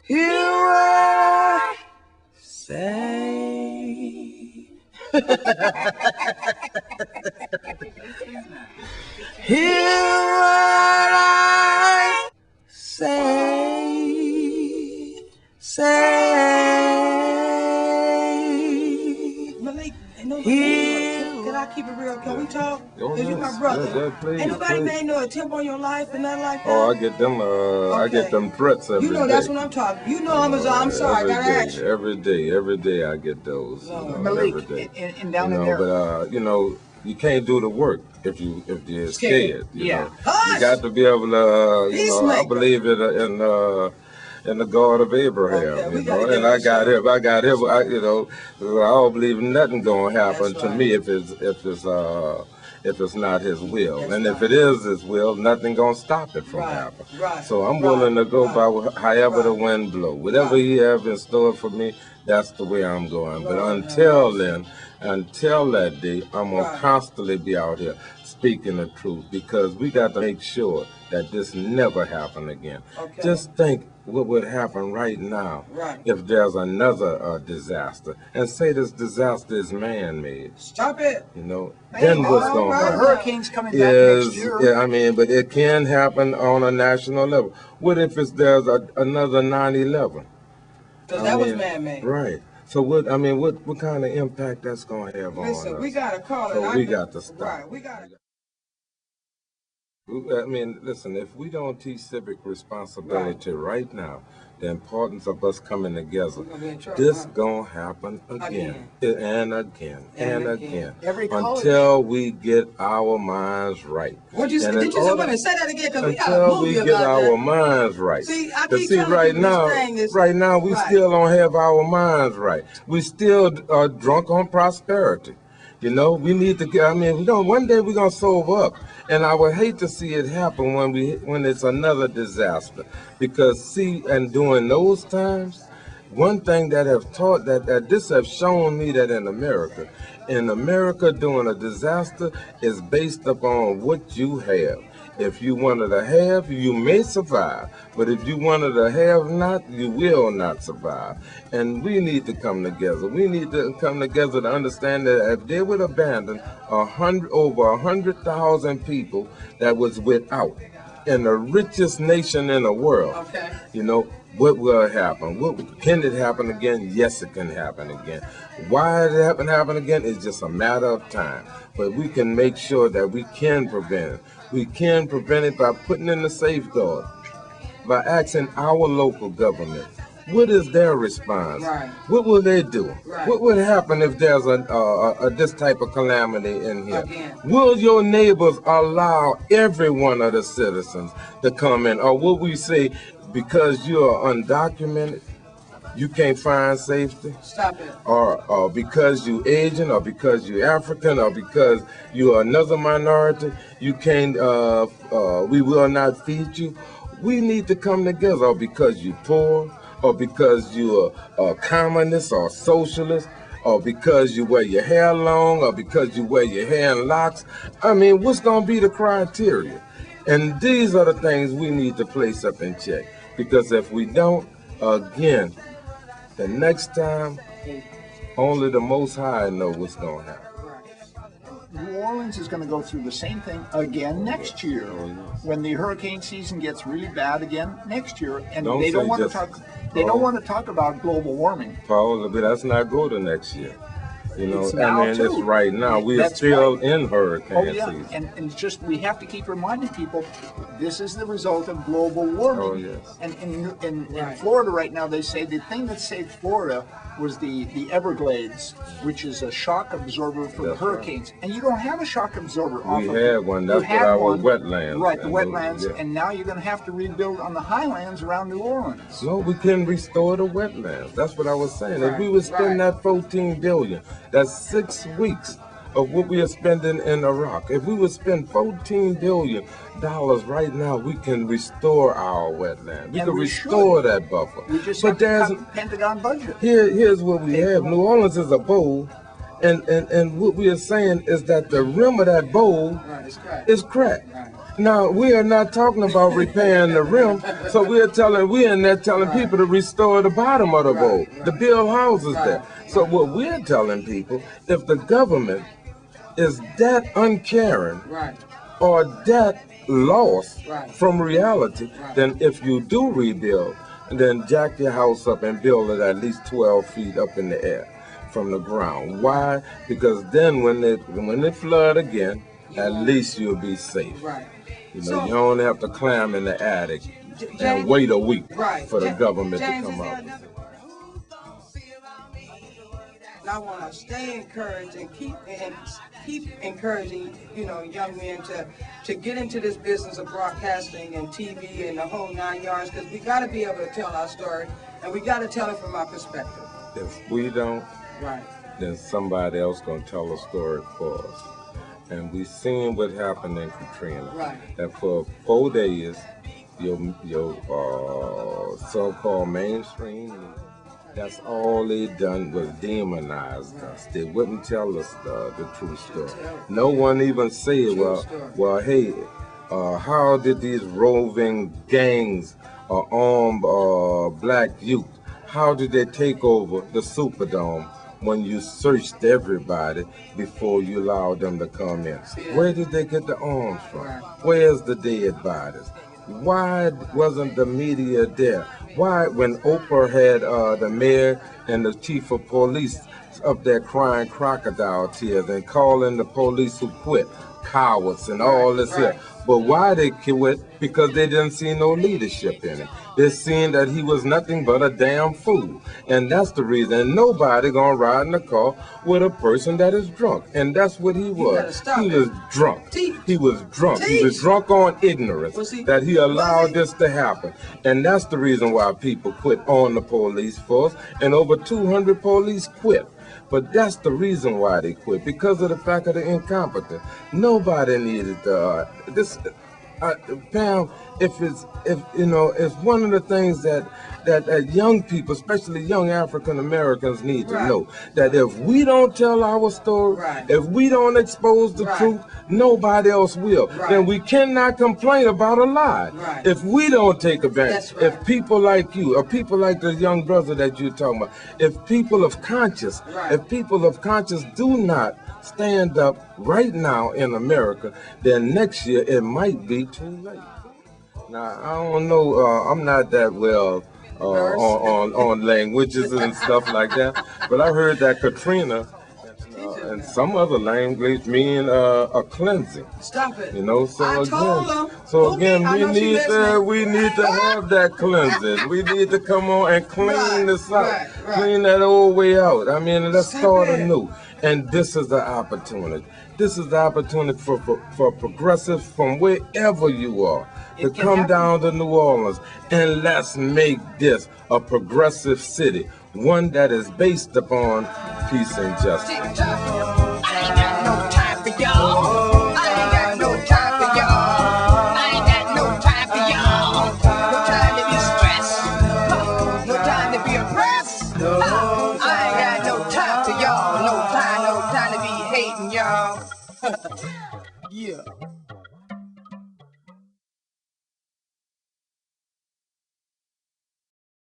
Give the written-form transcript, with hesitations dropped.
Hear what I say. Hear what I say. Malik, can I keep it real? Can we talk? Because you my brother. Please, ain't nobody made no attempt on your life and nothing like that. Oh, I get them. I get them threats every day. You know that's what I'm talking. You know I'm sorry. I gotta ask you. Every day I get those. Malik, every day. And down in there. But you can't do the work if you're scared. You know, you got to be able to. I believe in the God of Abraham, and I got him. I don't believe nothing gonna happen to me if it's not His will, and if it is His will, nothing gonna stop it from happening. So I'm willing to go by however the wind blow. Whatever He have in store for me, that's the way I'm going. But until then, until that day, I'm gonna constantly be out here speaking the truth, because we got to make sure that this never happen again. Just think what would happen right now if there's another disaster, and say this disaster is man-made. Stop it. Then what's going to happen? Hurricanes coming back next year. Yeah, but it can happen on a national level. What if there's another 9/11? Because that was man-made. Right. So what kind of impact that's going to have on us? Listen, we got to call it. So we got to stop. Right, we got to. Listen, if we don't teach civic responsibility right now, the importance of us coming together, this gonna happen again and again and again until we get our minds right. Did you say that again? Until we get our minds right. See, right now we still don't have our minds right. We still are drunk on prosperity. We need to get. One day we're gonna sober up, and I would hate to see it happen when it's another disaster. Because and during those times, one thing that have taught that this have shown me that in America during a disaster is based upon what you have. If you wanted to have, you may survive. But if you wanted to have not, you will not survive. And we need to come together. We need to come together to understand that if they would abandon over 100,000 people that was without in the richest nation in the world, what will happen? Can it happen again? Yes, it can happen again. Why it happen again is just a matter of time. But we can make sure that we can prevent it. We can prevent it by putting in the safeguard, by asking our local government, what is their response? What will they do? What would happen if there's this type of calamity in here? Will your neighbors allow every one of the citizens to come in? Or will we say, because you are undocumented, you can't find safety? Stop it. Or because you Asian, or because you African, or because you are another minority, you can't, we will not feed you. We need to come together, or because you poor, or because you are communist or socialist, or because you wear your hair long, or because you wear your hair in locks. What's going to be the criteria? And these are the things we need to place up in check. Because if we don't, again, the next time, only the Most High know what's going to happen. New Orleans is going to go through the same thing again next year, when the hurricane season gets really bad again next year, and they don't want to talk. They don't want to talk about global warming. Paul, but that's not go to next year. It's right now. We are still in hurricane season. And it's just, we have to keep reminding people, this is the result of global warming. And in Florida right now, they say the thing that saved Florida was the Everglades, which is a shock absorber for the hurricanes. And you don't have a shock absorber. We had one. That's what our wetlands. Right, the wetlands. And now you're going to have to rebuild on the highlands around New Orleans. No, we can restore the wetlands. That's what I was saying. If we would spend that $14 billion, that's 6 weeks of what we are spending in Iraq. If we would spend $14 billion right now, we can restore our wetland. We can restore that buffer. We just have to cut the Pentagon budget. Here's what we have. New Orleans is a bowl, And what we are saying is that the rim of that bowl is cracked. Now, we are not talking about repairing the rim, so we're in there telling people to restore the bottom of the bowl, to build houses there. So what we're telling people, if the government is that uncaring or that lost from reality, then if you do rebuild, then jack your house up and build it at least 12 feet up in the air from the ground. Why? Because then when it flood again, at least you'll be safe. You know, you don't have to climb in the attic and wait a week for the government to come out. I want to stay encouraged and keep encouraging, young men to get into this business of broadcasting and TV and the whole 9 yards, because we got to be able to tell our story, and we got to tell it from our perspective. If we don't, then somebody else gonna tell a story for us. And we seen what happened in Katrina. That for 4 days, your so-called mainstream, that's all they done was demonize us. They wouldn't tell us the true story. No one even said, well, hey, how did these roving gangs arm black youth, how did they take over the Superdome when you searched everybody before you allowed them to come in? Where did they get the arms from? Where's the dead bodies? Why wasn't the media there? Why, when Oprah had the mayor and the chief of police up there crying crocodile tears and calling the police who quit cowards and all this here? But why they quit? Because they didn't see no leadership in it. They seen that he was nothing but a damn fool. And that's the reason. And nobody gonna ride in the car with a person that is drunk. And that's what he was. He was drunk. He was drunk. He was drunk on ignorance that he allowed this to happen. And that's the reason why people quit on the police force. And over 200 police quit. But that's the reason why they quit, because of the fact of the incompetence. Nobody needed this. Pam, it's one of the things that young people, especially young African Americans, need to know, that if we don't tell our story, if we don't expose the truth, nobody else will. Then we cannot complain about a lie. If we don't take advantage, if people like you, or people like the young brother that you're talking about, if people of conscience do not stand up right now in America, then next year it might be too late. Now, I don't know, I'm not that well on languages and stuff like that, but I heard that Katrina and some other language mean a cleansing. Stop it. So again, we need to have that cleansing. We need to come on and clean this out, clean that old way out. I mean, let's start anew. And this is the opportunity. This is the opportunity for progressives from wherever you are to come down to New Orleans, and let's make this a progressive city, one that is based upon peace and justice. I ain't got no time for y'all. I ain't got no time for y'all. I ain't got no time for y'all. No time to be stressed. No time to be oppressed. I ain't got no time for y'all. No time to be hating y'all. Yeah.